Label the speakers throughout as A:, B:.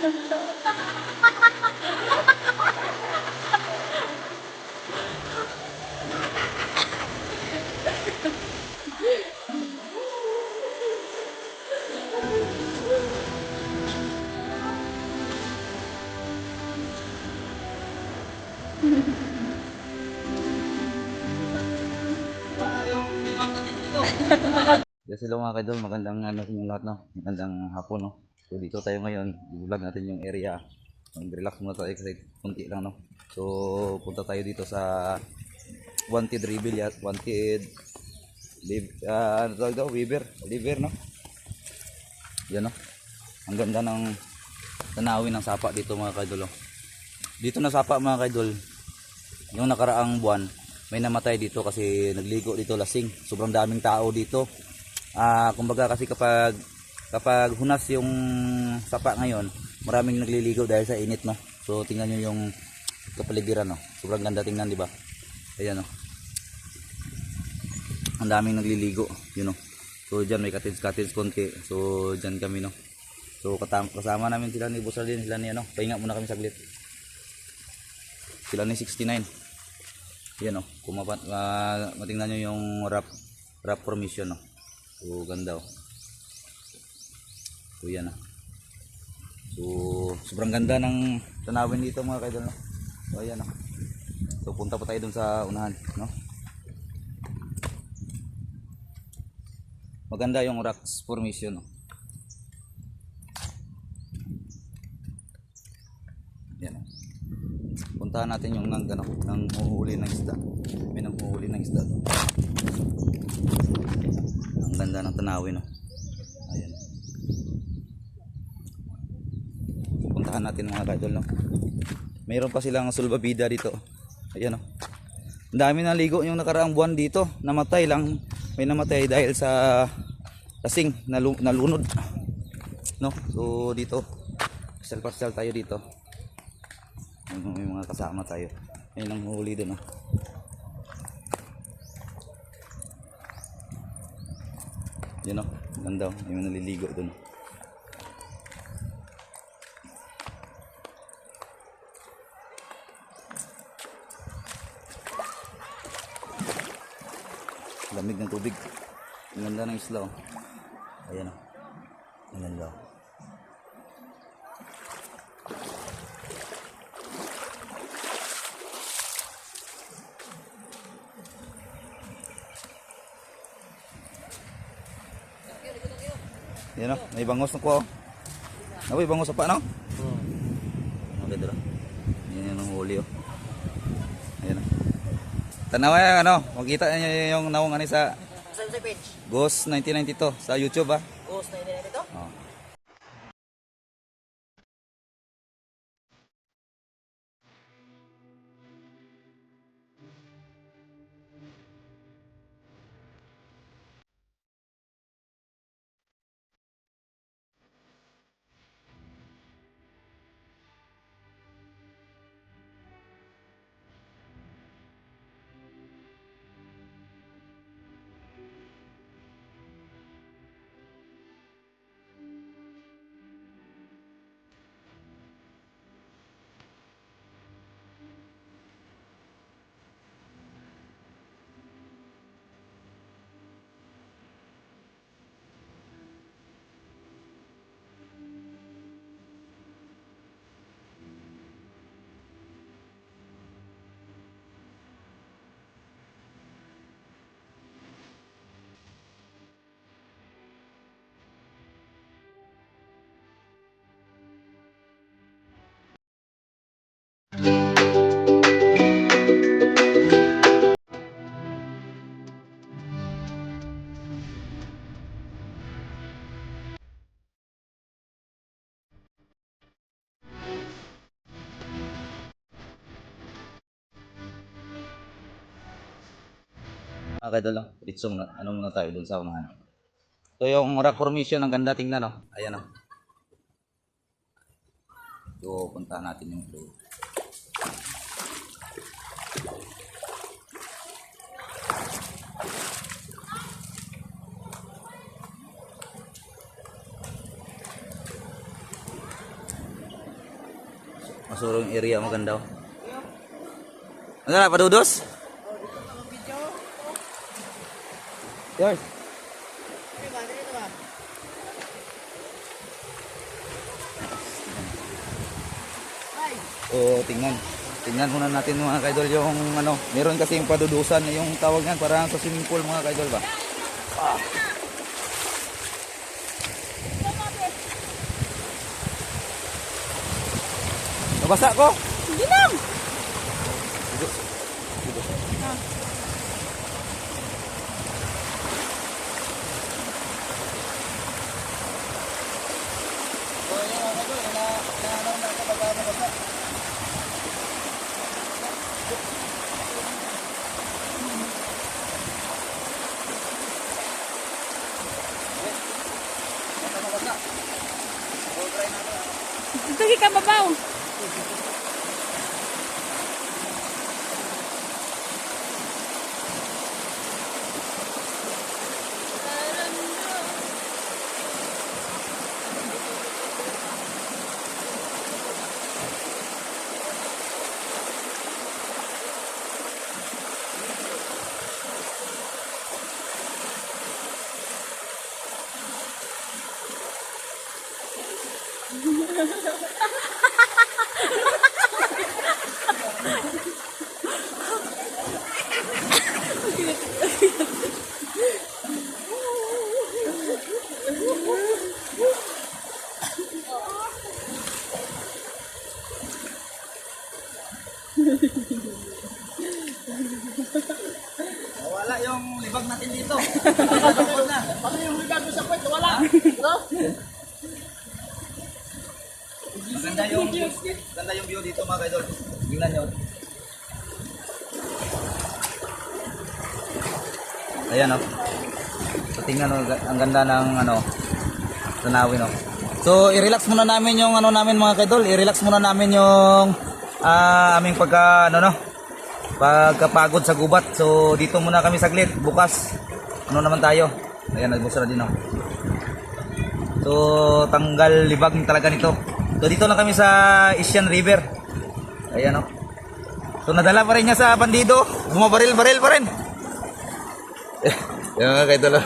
A: Yes, hello mga kaidol, magandang ano sa inyo lahat, no? Magandang hapon, no? So dito tayo ngayon, i-vlog natin yung area. Mag-relax muna tayo kasi kunti lang, no? So punta tayo dito sa Wanted Reveal, yes, Wanted ano tawag daw, River, no? Yan, no? Ang ganda ng tanawin ng sapa dito mga kaidol, no? Dito na sapa mga kaidol, yung nakaraang buwan may namatay dito kasi nagligo dito lasing. Sobrang daming tao dito. Kumbaga kasi kapag hunas yung sapa ngayon, maraming nagliligo dahil sa init, no. So tingnan niyo yung kapaligiran, no. Sobrang ganda tingnan, di ba? Ayan, no. Ang daming nagliligo, yun, no. So diyan may cottage konti. So diyan kami, no. So kasama namin sila ni Boss Arlene, sila ni ano. Pahinga muna kami saglit. Sila ni 69. Yan, no. Kung matingnan niyo yung rock formation, no. So ganda, oh. So yan, so sobrang ganda ng tanawin dito mga kaidol, no? So ayan, no. So punta pa tayo dun sa unahan, no? Maganda yung rock formation, no? Yan, no. Puntahan natin yung nang huhuli ng isda. May nang huhuli ng isda. Ang ganda ng tanawin, no? Ayan. Puntahan natin mga kaidol, no? Mayroon pa silang sulbabida dito. Ayan, no? Ang dami na ligo yung nakaraang buwan dito. Namatay lang. May namatay dahil sa lasing, nalunod, no? So dito pasyal tayo dito. May mga kasama tayo. May nang huli doon, no? Yun, no? Ganda, may naliligo doon. Lamig ng tubig. Ang ganda ng isla, oh. Ayan, oh. Ang ganda, oh. Yan, oh. May bangos na ko, oh. May bangos sa pa, no? Ang ganda, oh. Yan yung huli, oh. Ayan, oh. Tanawa yung ano, makita niyo yung nawang ano sa Ghost 1992 sa YouTube, ha?
B: Ghost 1992?
A: Oh. Kaidol, no? Ritsong na, ano muna tayo dun sa unahan. So yung rock formation, ang ganda tingnan, no? Ayan, no? So puntahan natin yung ito. Masurong area, maganda. Ano na, padudos? Yours. So, tingnan muna natin mga kaidol yung ano, meron kasi yung padudusan, yung tawag niyan, parang sa swimming pool mga kaidol ba? Ah. Nabasa ko?
B: Hindi lang. Sige ka babaw.
A: Wala yung libag natin dito. Na.
B: Ano yung regard mo sa kwento? Wala. No?
A: Ganda yung view dito mga kaidol. Tingnan nyo. Ayan o. So tingnan o, ang ganda ng ano, tanawin o. So i-relax muna namin yung ano namin mga kaidol. I-relax muna namin yung aming pagkapagod sa gubat. So dito muna kami saglit. Bukas ano naman tayo. Ayan, nagbusra din o. So tanggal libag talaga nito. So dito lang kami sa Asian River. Ayan o. So nadala pa rin niya sa bandido. Bumabaril-baril pa rin. Yan mga kaidol.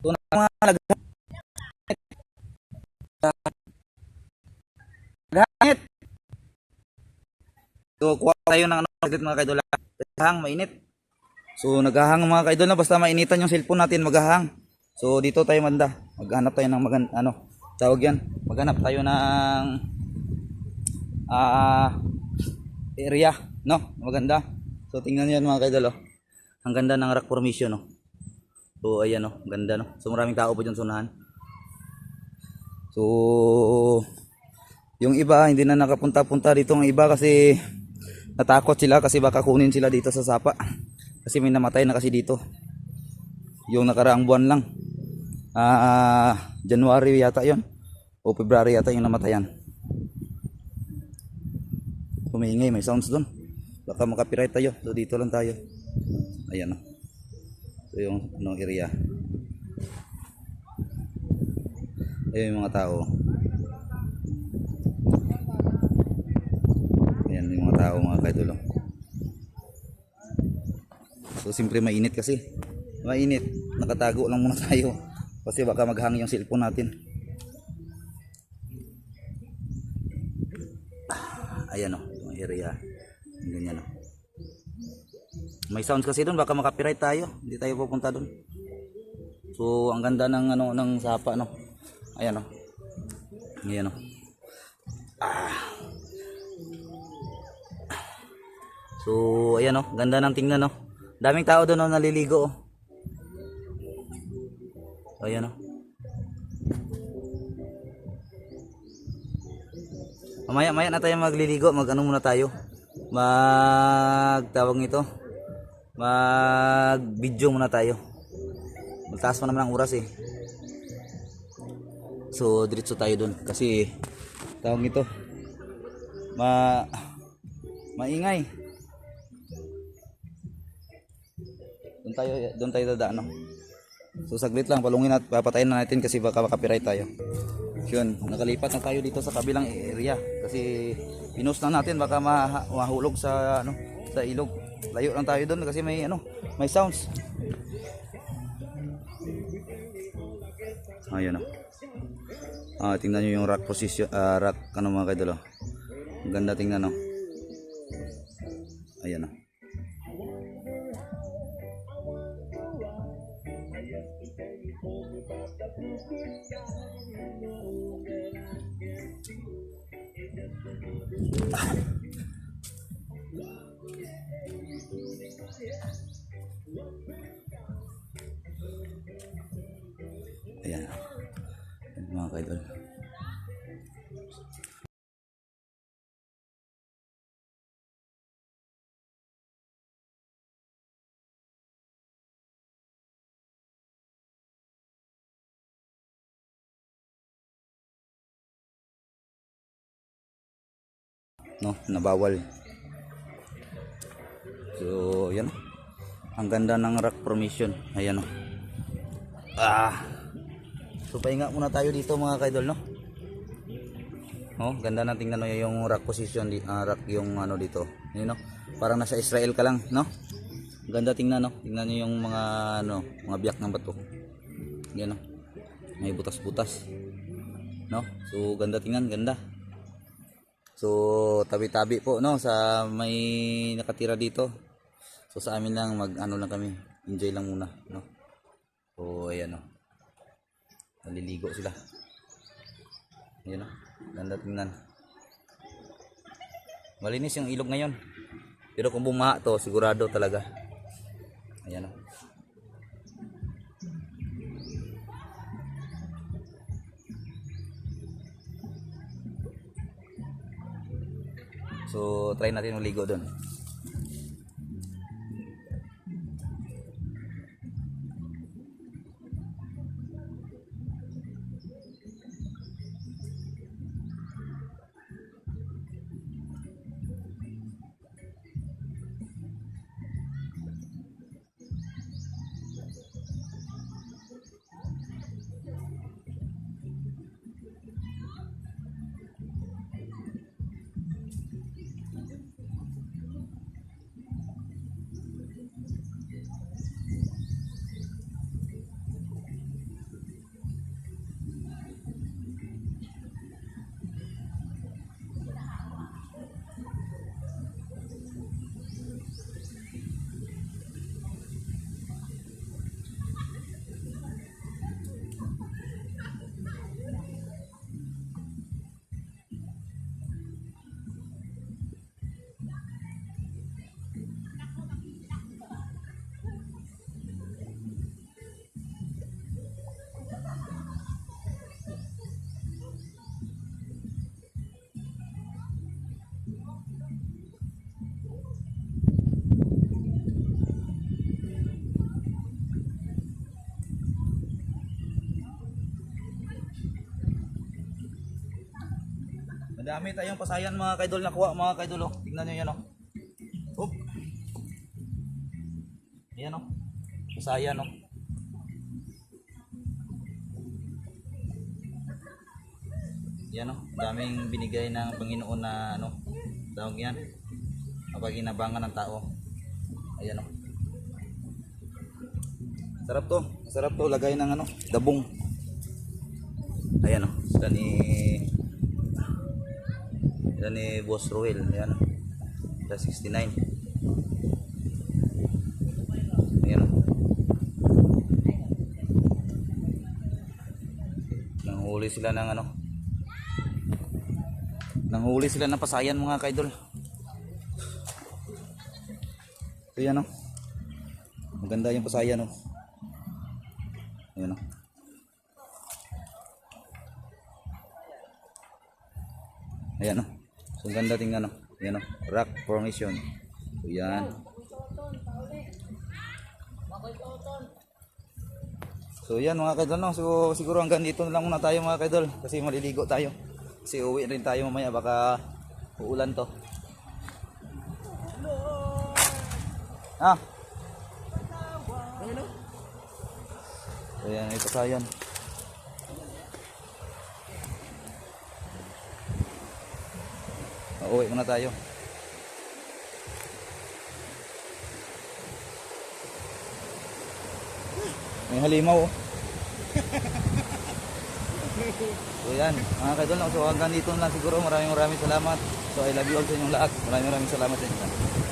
A: So mga naghangit. So kuha tayo ng ano mga kaidol. Naghahang, mainit. So naghahang mga kaidol na, basta mainitan yung cellphone natin, maghahang. So dito tayo manda. Maghanap tayo ng tawag yan. Maghanap tayo ng area, no? Maganda. So tingnan niyo mga kaidol, oh. Ang ganda ng rock formation, no. So ayan, no, ganda, no. So maraming tao po diyan sa unahan. So yung iba hindi na nakapunta-punta dito, ng iba kasi natakot sila kasi baka kunin sila dito sa Sapa. Kasi may namatay na kasi dito. Yung nakaraang buwan lang. January yata 'yon. O February yata yung namatayan. Humihingi, may sounds doon. Baka makapiright tayo. So dito lang tayo. Ayan, no. So yung anong area. Ayun yung mga tao. Ayan yung mga tao mga kaidol. So siyempre mainit kasi. Mainit. Nakatago lang muna tayo. Kasi baka maghang yung cellphone natin. Ayan o, yung area. Ganyan o. May sounds kasi doon, baka makapiright tayo. Hindi tayo pupunta doon. So ang ganda ng ano ng Sapa, no. Ayan o. Ayan o. So ayan o, ganda ng tingnan o. Daming tao doon o, naliligo o. Ayan o. Mamaya na tayo magliligo, mag-ano muna tayo. Tawag nito. Mag-video muna tayo. Magtaas pa naman ang oras eh. So diretso tayo doon kasi tawag nito. Maingay. Doon tayo dadaan, no? So saglit lang, palungin at papatayin na natin kasi baka copyright tayo. Yun, nakalipat na tayo dito sa kabilang area kasi pinost na natin baka mahulog sa ano, sa ilog. Layo lang tayo doon kasi may ano, may sounds. Ayun na. Tingnan niyo yung rock position, rock ano mga kaidol. Ang ganda tingnan, no. Ayan na. Ayan. Ayan mga kaidol. No, nabawal. So, yan. Ang ganda ng rock formation. Ayan, no. So, pahinga muna tayo dito mga kaidol, no. Oh, ganda na tingnan, no, yung rock position, rock yung ano dito. Yun, no. Parang nasa Israel ka lang, no. Ganda tingnan, no. Tingnan niyo yung mga ano, mga biyak ng bato. Yan, no. May butas-butas. No. So, ganda tingnan, ganda. So, tabi-tabi po, no, sa may nakatira dito. So, sa amin lang mag-ano lang kami, enjoy lang muna, no. So, ayan, no. Naliligo sila. Ayan, no. Ganda tingnan. Malinis yung ilog ngayon. Pero kung bumaha to, sigurado talaga. Ayan, no. So, try natin maligo doon. Madami tayong pasayan mga kaidol nakuha mga kaidol, oh. Tingnan nyo yan, oh. Oop. Ayan, oh. Pasayan, oh. Yan, oh. Daming binigay ng Panginoon na ano, tawag yan, mapaginabangan ng tao. Ayan, oh. Sarap to. Sarap to lagay ng ano, dabong. Ayan, oh. Yan ni Boss Ruel, ayan. 69. Ayan. Nanghuli sila ng ano. Nanghuli sila ng pasayan mga kaidol. So yan, oh. Maganda yung pasayan, oh. Ayan, oh. Ayan, oh. So ganda tingnan, no. Yan, no. Rock formation. So yan. So yan mga kaidol, no. So siguro hanggang dito na lang muna tayo mga kaidol kasi maliligo tayo. Kasi uwi rin tayo mamaya baka uulan to. Ah. Ayan, ito kayan. Uuwi muna tayo. May halimaw oh. So yan, mga kaidol, no? So hanggang dito na lang siguro. Maraming salamat. So I love you all sa inyong lahat. Maraming salamat sa inyo.